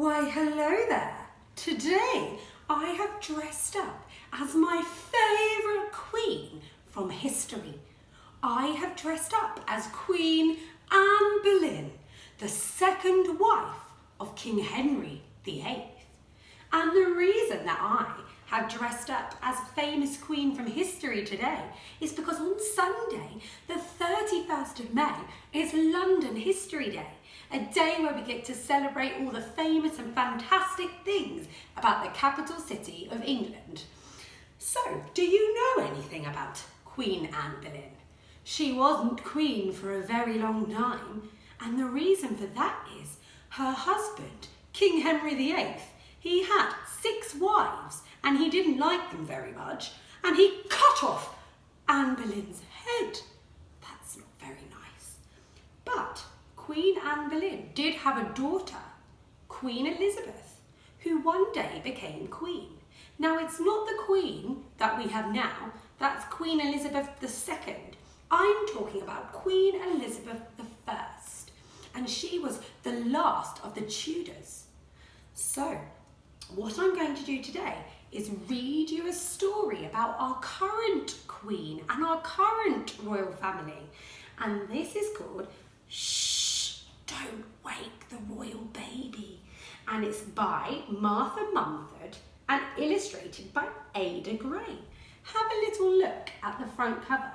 Why, hello there. Today I have dressed up as my favourite queen from history. I have dressed up as Queen Anne Boleyn, the second wife of King Henry VIII. And the reason that I have dressed up as a famous queen from history today is because on Sunday, the 31st of May, is London History Day, a day where we get to celebrate all the famous and fantastic things about the capital city of England. So, do you know anything about Queen Anne Boleyn? She wasn't queen for a very long time, and the reason for that is her husband, King Henry VIII, he had 6 wives and he didn't like them very much, and he cut off Anne Boleyn's head. That's not very nice. But Queen Anne Boleyn did have a daughter, Queen Elizabeth, who one day became queen. Now, it's not the queen that we have now, that's Queen Elizabeth II. I'm talking about Queen Elizabeth I, and she was the last of the Tudors. So, what I'm going to do today is read you a story about our current queen and our current royal family. And this is called Shhh, Don't Wake the Royal Baby. And it's by Martha Mumford and illustrated by Ada Gray. Have a little look at the front cover.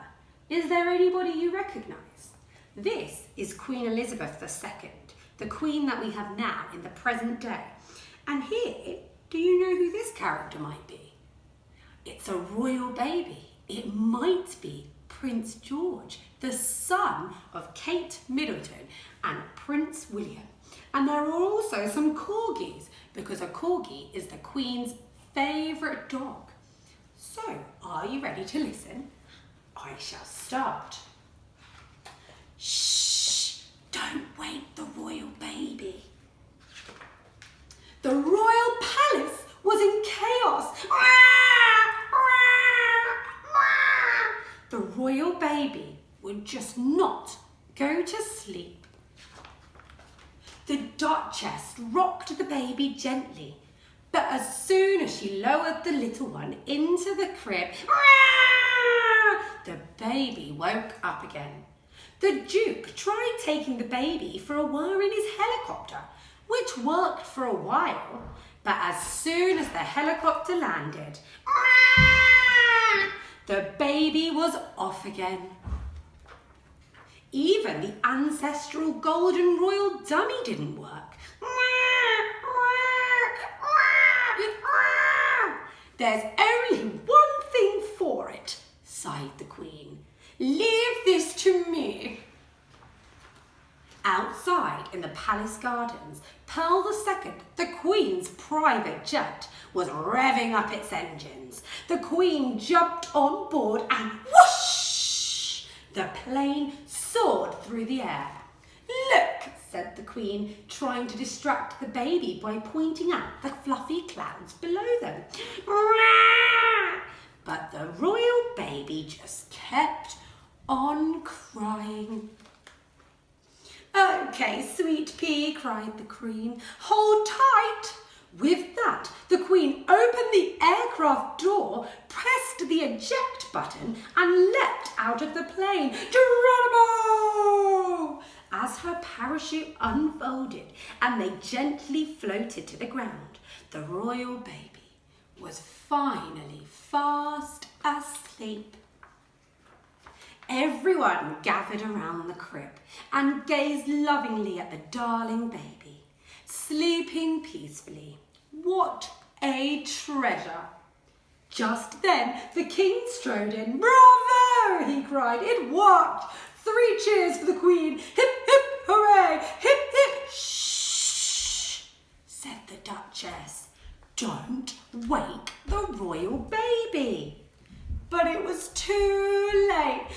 Is there anybody you recognise? This is Queen Elizabeth II, the queen that we have now in the present day. And here, do you know who this character might be? It's a royal baby. It might be Prince George, the son of Kate Middleton and Prince William. And there are also some corgis, because a corgi is the Queen's favourite dog. So, are you ready to listen? I shall start. Shh! Don't wake the royal baby. The royal palace was in chaos. The royal baby would just not go to sleep. The Duchess rocked the baby gently, but as soon as she lowered the little one into the crib, the baby woke up again. The Duke tried taking the baby for a while in his helicopter, which worked for a while, but as soon as the helicopter landed, the baby was off again. Even the ancestral golden royal dummy didn't work. There's only one thing for it, sighed the Queen. Leave this to me. Outside in the palace gardens, Pearl II, the Queen's private jet, was revving up its engines. The Queen jumped on board and whoosh! The plane soared through the air. Look, said the Queen, trying to distract the baby by pointing out the fluffy clouds below them. But the royal baby just kept on crying. Okay, sweet pea, cried the Queen. Hold tight. With that, the Queen opened the aircraft door, pressed the eject button, and leapt out of the plane. Geronimo! As her parachute unfolded and they gently floated to the ground, the royal baby was finally fast asleep. Everyone gathered around the crib and gazed lovingly at the darling baby, sleeping peacefully. What a treasure! Just then, the King strode in. Bravo! He cried. It worked! 3 cheers for the Queen. Hip, hip, hooray! Hip, hip, shh! Said the Duchess. Don't wake the royal baby. But it was too late.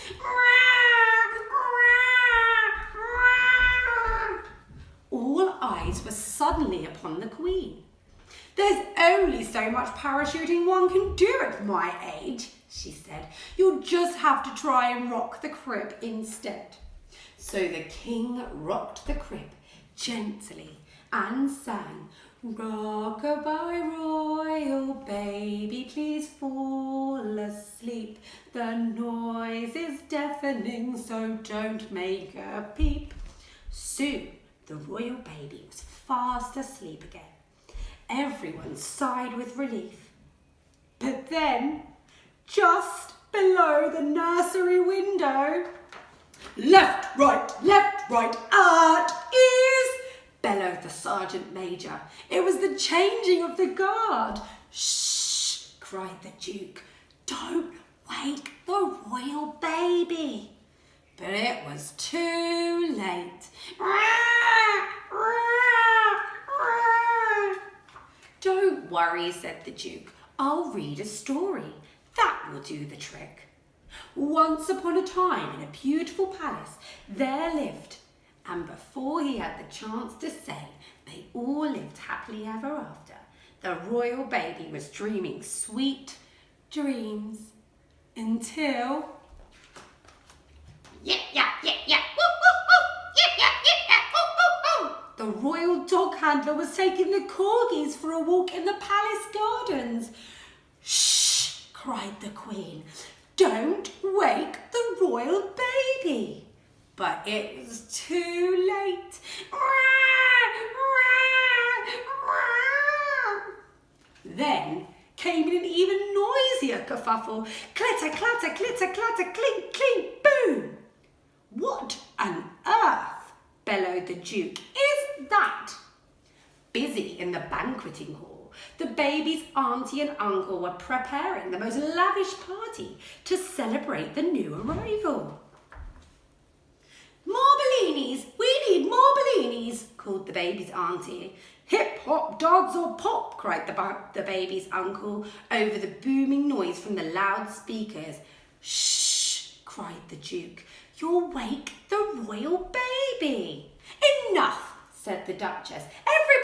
All eyes were suddenly upon the Queen. There's only so much parachuting one can do at my age, she said. You'll just have to try and rock the crib instead. So the King rocked the crib gently and sang, Rock-a-bye, royal baby, please fall asleep. The noise is deafening, so don't make a peep. Soon the royal baby was fast asleep again. Everyone sighed with relief. But then, just below the nursery window, left, right, at ease, bellowed the sergeant major. It was the changing of the guard. Shh, cried the Duke. Don't wake the royal baby. But it was too late. Don't worry, said the Duke. I'll read a story. That will do the trick. Once upon a time in a beautiful palace there lived, and before he had the chance to say they all lived happily ever after, the royal baby was dreaming sweet dreams until... The royal dog handler was taking the corgis for a walk in the palace gardens. Shh, cried the Queen. Don't wake the royal baby. But it was too late. Then came an even noisier kerfuffle. Clitter, clatter, clitter, clatter, clink, clink, boom. What on earth, bellowed the Duke, is that? Busy in the banqueting hall, the baby's auntie and uncle were preparing the most lavish party to celebrate the new arrival. More bellinis, we need more bellinis, called the baby's auntie. Hip hop, dance or pop, cried the baby's uncle over the booming noise from the loudspeakers. Shh, cried the Duke. You'll wake the royal baby. Enough, said the Duchess.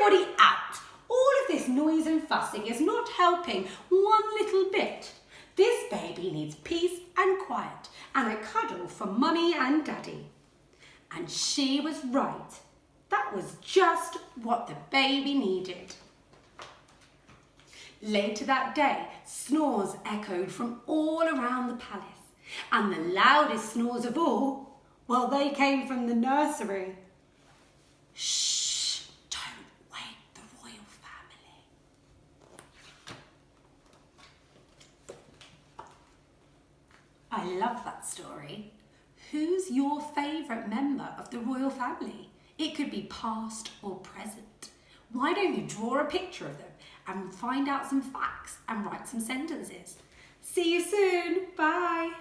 Everybody out. All of this noise and fussing is not helping one little bit. This baby needs peace and quiet and a cuddle from Mummy and Daddy. And she was right. That was just what the baby needed. Later that day, snores echoed from all around the palace. And the loudest snores of all, well, they came from the nursery. Shh, don't wake the royal family. I love that story. Who's your favourite member of the royal family? It could be past or present. Why don't you draw a picture of them and find out some facts and write some sentences? See you soon. Bye.